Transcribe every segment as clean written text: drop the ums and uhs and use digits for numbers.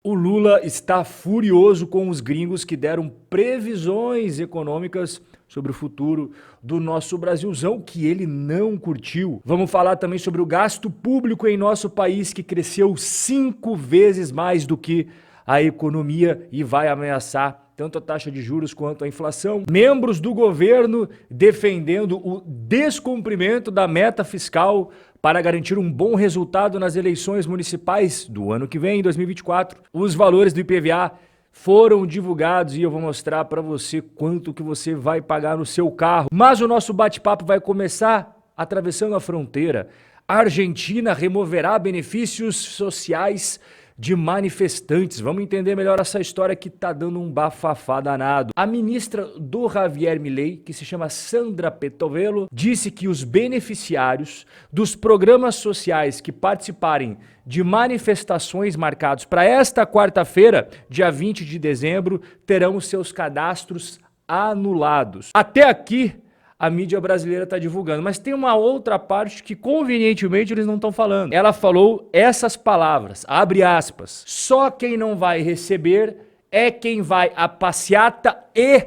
O Lula está furioso com os gringos que deram previsões econômicas sobre o futuro do nosso Brasilzão, que ele não curtiu. Vamos falar também sobre o gasto público em nosso país, que cresceu 5 vezes mais do que a economia e vai ameaçar tanto a taxa de juros quanto a inflação. Membros do governo defendendo o descumprimento da meta fiscal para garantir um bom resultado nas eleições municipais do ano que vem, 2024. Os valores do IPVA foram divulgados e eu vou mostrar para você quanto que você vai pagar no seu carro. Mas o nosso bate-papo vai começar atravessando a fronteira. A Argentina removerá benefícios sociais de manifestantes. Vamos entender melhor essa história que tá dando um bafafá danado. A ministra do Javier Milei, que se chama Sandra Pettovelo, disse que os beneficiários dos programas sociais que participarem de manifestações marcados para esta quarta-feira, dia 20 de dezembro, terão seus cadastros anulados. Até aqui, a mídia brasileira está divulgando, mas tem uma outra parte que convenientemente eles não estão falando. Ela falou essas palavras, abre aspas, só quem não vai receber é quem vai à passeata e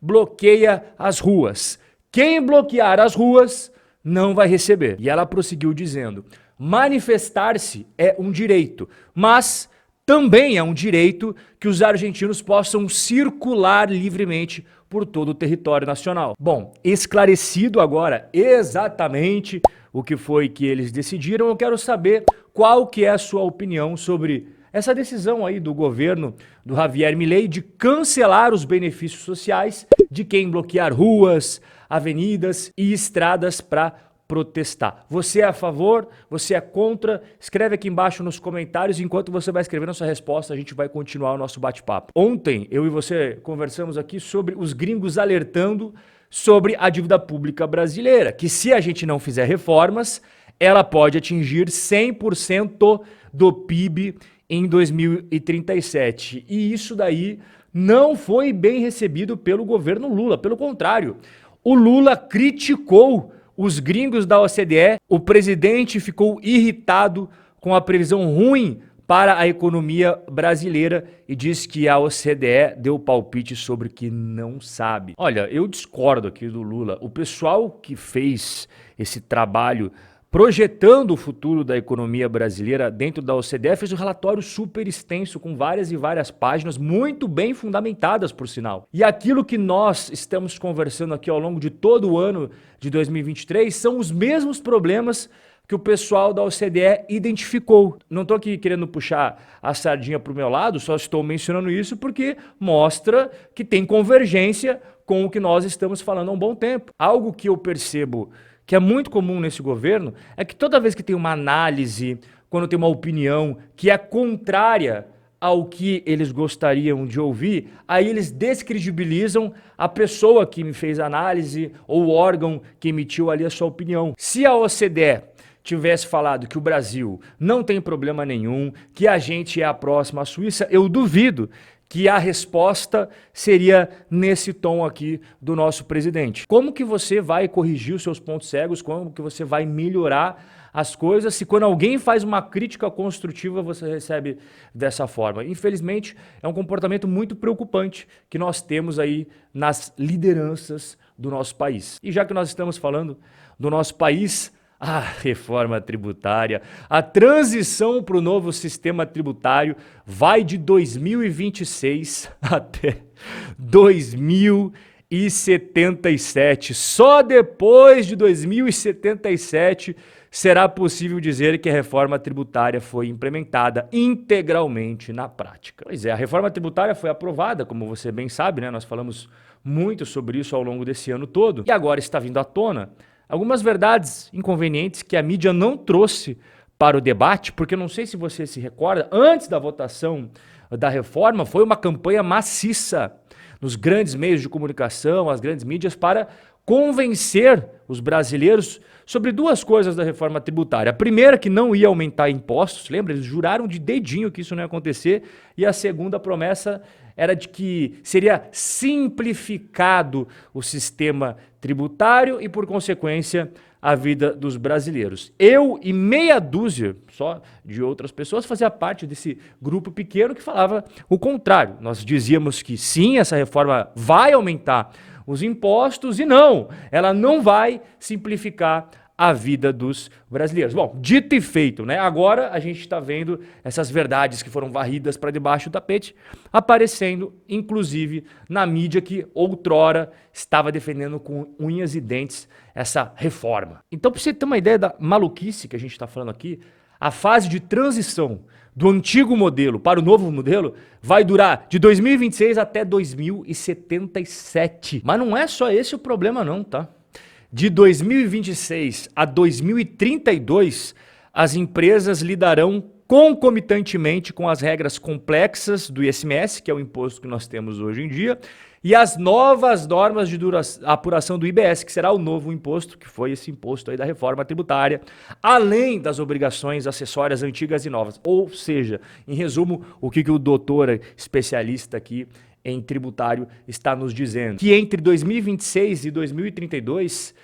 bloqueia as ruas. Quem bloquear as ruas não vai receber. E ela prosseguiu dizendo, manifestar-se é um direito, mas também é um direito que os argentinos possam circular livremente por todo o território nacional. Bom, esclarecido agora exatamente o que foi que eles decidiram, eu quero saber qual que é a sua opinião sobre essa decisão aí do governo do Javier Milei de cancelar os benefícios sociais de quem bloquear ruas, avenidas e estradas para protestar. Você é a favor? Você é contra? Escreve aqui embaixo nos comentários. Enquanto você vai escrevendo a sua resposta, a gente vai continuar o nosso bate-papo. Ontem, eu e você conversamos aqui sobre os gringos alertando sobre a dívida pública brasileira, que se a gente não fizer reformas, ela pode atingir 100% do PIB em 2037. E isso daí não foi bem recebido pelo governo Lula. Pelo contrário, o Lula criticou os gringos da OCDE, o presidente ficou irritado com a previsão ruim para a economia brasileira e diz que a OCDE deu palpite sobre o que não sabe. Olha, eu discordo aqui do Lula. O pessoal que fez esse trabalho projetando o futuro da economia brasileira dentro da OCDE fez um relatório super extenso com várias e várias páginas muito bem fundamentadas, por sinal. E aquilo que nós estamos conversando aqui ao longo de todo o ano de 2023 são os mesmos problemas que o pessoal da OCDE identificou. Não estou aqui querendo puxar a sardinha para o meu lado, só estou mencionando isso porque mostra que tem convergência com o que nós estamos falando há um bom tempo. Algo que eu percebo que é muito comum nesse governo, é que toda vez que tem uma análise, quando tem uma opinião que é contrária ao que eles gostariam de ouvir, aí eles descredibilizam a pessoa que me fez a análise ou o órgão que emitiu ali a sua opinião. Se a OCDE tivesse falado que o Brasil não tem problema nenhum, que a gente é a próxima à Suíça, eu duvido que a resposta seria nesse tom aqui do nosso presidente. Como que você vai corrigir os seus pontos cegos? Como que você vai melhorar as coisas se quando alguém faz uma crítica construtiva você recebe dessa forma? Infelizmente, é um comportamento muito preocupante que nós temos aí nas lideranças do nosso país. E já que nós estamos falando do nosso país, a reforma tributária, a transição para o novo sistema tributário vai de 2026 até 2077. Só depois de 2077 será possível dizer que a reforma tributária foi implementada integralmente na prática. Pois é, a reforma tributária foi aprovada, como você bem sabe, né? Nós falamos muito sobre isso ao longo desse ano todo, e agora está vindo à tona algumas verdades inconvenientes que a mídia não trouxe para o debate, porque não sei se você se recorda, antes da votação da reforma foi uma campanha maciça nos grandes meios de comunicação, as grandes mídias, para convencer os brasileiros sobre duas coisas da reforma tributária. A primeira, que não ia aumentar impostos, lembra? Eles juraram de dedinho que isso não ia acontecer. E a segunda promessa era de que seria simplificado o sistema tributário e, por consequência, a vida dos brasileiros. Eu e meia dúzia só de outras pessoas fazia parte desse grupo pequeno que falava o contrário. Nós dizíamos que sim, essa reforma vai aumentar os impostos e não, ela não vai simplificar a vida dos brasileiros. Bom, dito e feito, né? Agora a gente está vendo essas verdades que foram varridas para debaixo do tapete aparecendo, inclusive, na mídia que outrora estava defendendo com unhas e dentes essa reforma. Então, para você ter uma ideia da maluquice que a gente está falando aqui, a fase de transição do antigo modelo para o novo modelo vai durar de 2026 até 2077. Mas não é só esse o problema não, tá? De 2026 a 2032, as empresas lidarão concomitantemente com as regras complexas do ICMS, que é o imposto que nós temos hoje em dia, e as novas normas de apuração do IBS, que será o novo imposto, que foi esse imposto aí da reforma tributária, além das obrigações acessórias antigas e novas. Ou seja, em resumo, o que o doutor especialista aqui em tributário está nos dizendo? Que entre 2026 e 2032,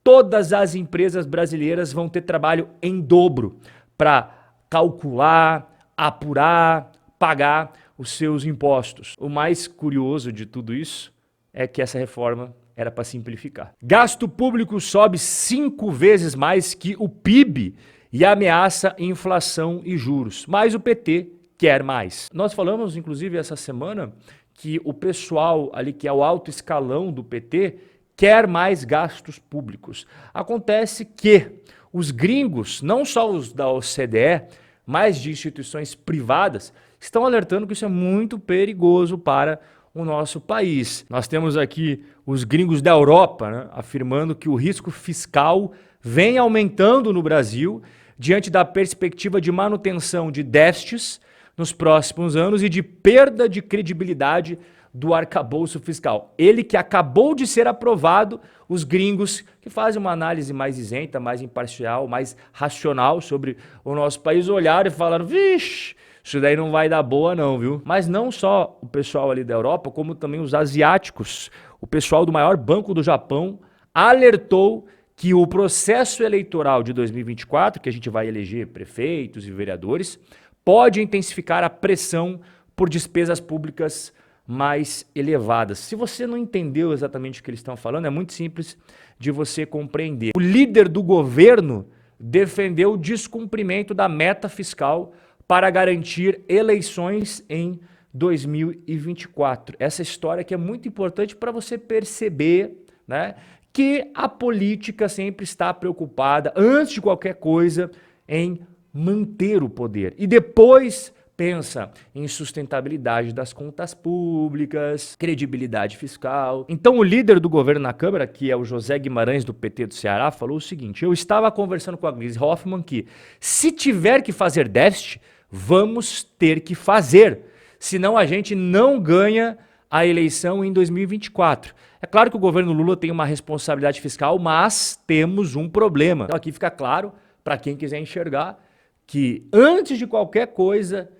todas as empresas brasileiras vão ter trabalho em dobro para calcular, apurar, pagar os seus impostos. O mais curioso de tudo isso é que essa reforma era para simplificar. Gasto público sobe 5 vezes mais que o PIB e ameaça inflação e juros. Mas o PT quer mais. Nós falamos, inclusive, essa semana que o pessoal ali, que é o alto escalão do PT, quer mais gastos públicos. Acontece que os gringos, não só os da OCDE, mas de instituições privadas, estão alertando que isso é muito perigoso para o nosso país. Nós temos aqui os gringos da Europa, né, afirmando que o risco fiscal vem aumentando no Brasil diante da perspectiva de manutenção de déficits nos próximos anos e de perda de credibilidade do arcabouço fiscal. Ele que acabou de ser aprovado, os gringos que fazem uma análise mais isenta, mais imparcial, mais racional sobre o nosso país, olharam e falaram, vixe, isso daí não vai dar boa não, viu? Mas não só o pessoal ali da Europa, como também os asiáticos. O pessoal do maior banco do Japão alertou que o processo eleitoral de 2024, que a gente vai eleger prefeitos e vereadores, pode intensificar a pressão por despesas públicas mais elevadas. Se você não entendeu exatamente o que eles estão falando, é muito simples de você compreender. O líder do governo defendeu o descumprimento da meta fiscal para garantir eleições em 2024. Essa história que é muito importante para você perceber, né, que a política sempre está preocupada, antes de qualquer coisa, em manter o poder. E depois pensa em sustentabilidade das contas públicas, credibilidade fiscal. Então o líder do governo na Câmara, que é o José Guimarães do PT do Ceará, falou o seguinte: eu estava conversando com a Gleisi Hoffmann que se tiver que fazer déficit, vamos ter que fazer, senão a gente não ganha a eleição em 2024. É claro que o governo Lula tem uma responsabilidade fiscal, mas temos um problema. Então aqui fica claro, para quem quiser enxergar, que antes de qualquer coisa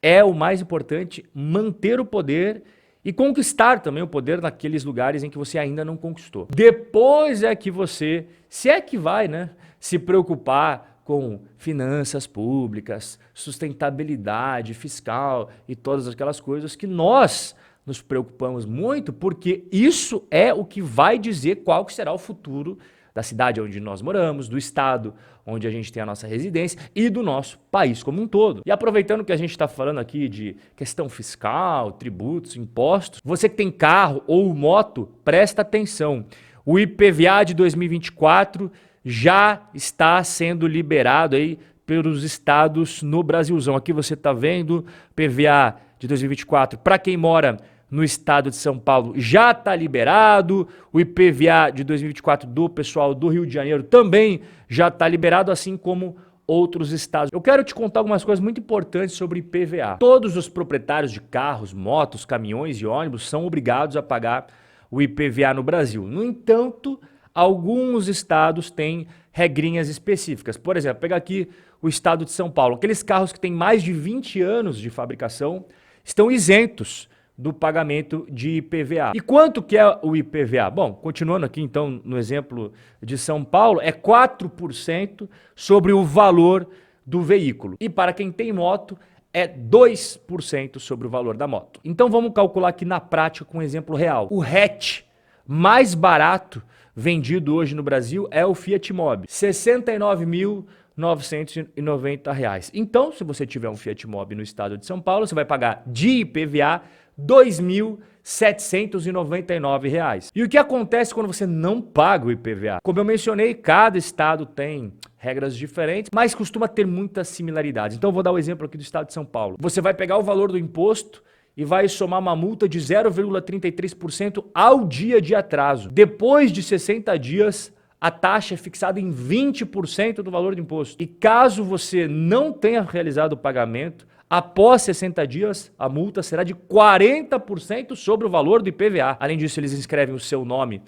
é o mais importante manter o poder e conquistar também o poder naqueles lugares em que você ainda não conquistou. Depois é que você, se é que vai, né, se preocupar com finanças públicas, sustentabilidade fiscal e todas aquelas coisas que nós nos preocupamos muito, porque isso é o que vai dizer qual que será o futuro da cidade onde nós moramos, do estado onde a gente tem a nossa residência e do nosso país como um todo. E aproveitando que a gente está falando aqui de questão fiscal, tributos, impostos, você que tem carro ou moto, presta atenção. O IPVA de 2024 já está sendo liberado aí pelos estados no Brasilzão. Aqui você está vendo PVA de 2024 para quem mora no estado de São Paulo já está liberado, o IPVA de 2024 do pessoal do Rio de Janeiro também já está liberado, assim como outros estados. Eu quero te contar algumas coisas muito importantes sobre IPVA. Todos os proprietários de carros, motos, caminhões e ônibus são obrigados a pagar o IPVA no Brasil. No entanto, alguns estados têm regrinhas específicas. Por exemplo, pega aqui o estado de São Paulo. Aqueles carros que têm mais de 20 anos de fabricação estão isentos do pagamento de IPVA. E quanto que é o IPVA? Bom, continuando aqui então no exemplo de São Paulo, é 4% sobre o valor do veículo. E para quem tem moto, é 2% sobre o valor da moto. Então vamos calcular aqui na prática com um exemplo real. O hatch mais barato vendido hoje no Brasil é o Fiat Mobi, R$ 69.990. Então, se você tiver um Fiat Mobi no estado de São Paulo, você vai pagar de IPVA R$ 2.799. E o que acontece quando você não paga o IPVA? Como eu mencionei, cada estado tem regras diferentes, mas costuma ter muitas similaridades. Então, eu vou dar o exemplo aqui do estado de São Paulo. Você vai pegar o valor do imposto e vai somar uma multa de 0,33% ao dia de atraso. Depois de 60 dias, a taxa é fixada em 20% do valor do imposto. E caso você não tenha realizado o pagamento, após 60 dias, a multa será de 40% sobre o valor do IPVA. Além disso, eles inscrevem o seu nome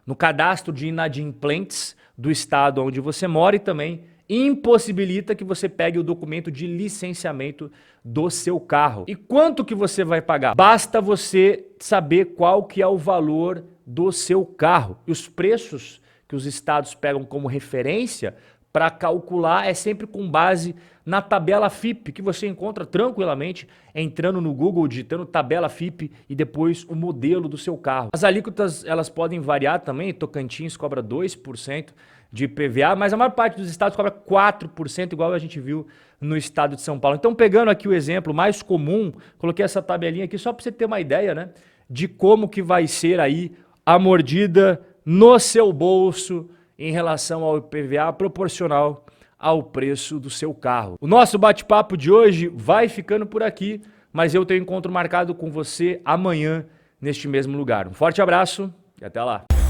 no cadastro de inadimplentes do estado onde você mora e também impossibilita que você pegue o documento de licenciamento do seu carro. E quanto que você vai pagar? Basta você saber qual que é o valor do seu carro. E os preços que os estados pegam como referência para calcular é sempre com base na tabela FIPE, que você encontra tranquilamente entrando no Google, digitando tabela FIPE e depois o modelo do seu carro. As alíquotas elas podem variar também, Tocantins cobra 2% de IPVA, mas a maior parte dos estados cobra 4%, igual a gente viu no estado de São Paulo. Então, pegando aqui o exemplo mais comum, coloquei essa tabelinha aqui só para você ter uma ideia, né, de como que vai ser aí a mordida no seu bolso em relação ao IPVA proporcional ao preço do seu carro. O nosso bate-papo de hoje vai ficando por aqui, mas eu tenho encontro marcado com você amanhã neste mesmo lugar. Um forte abraço e até lá!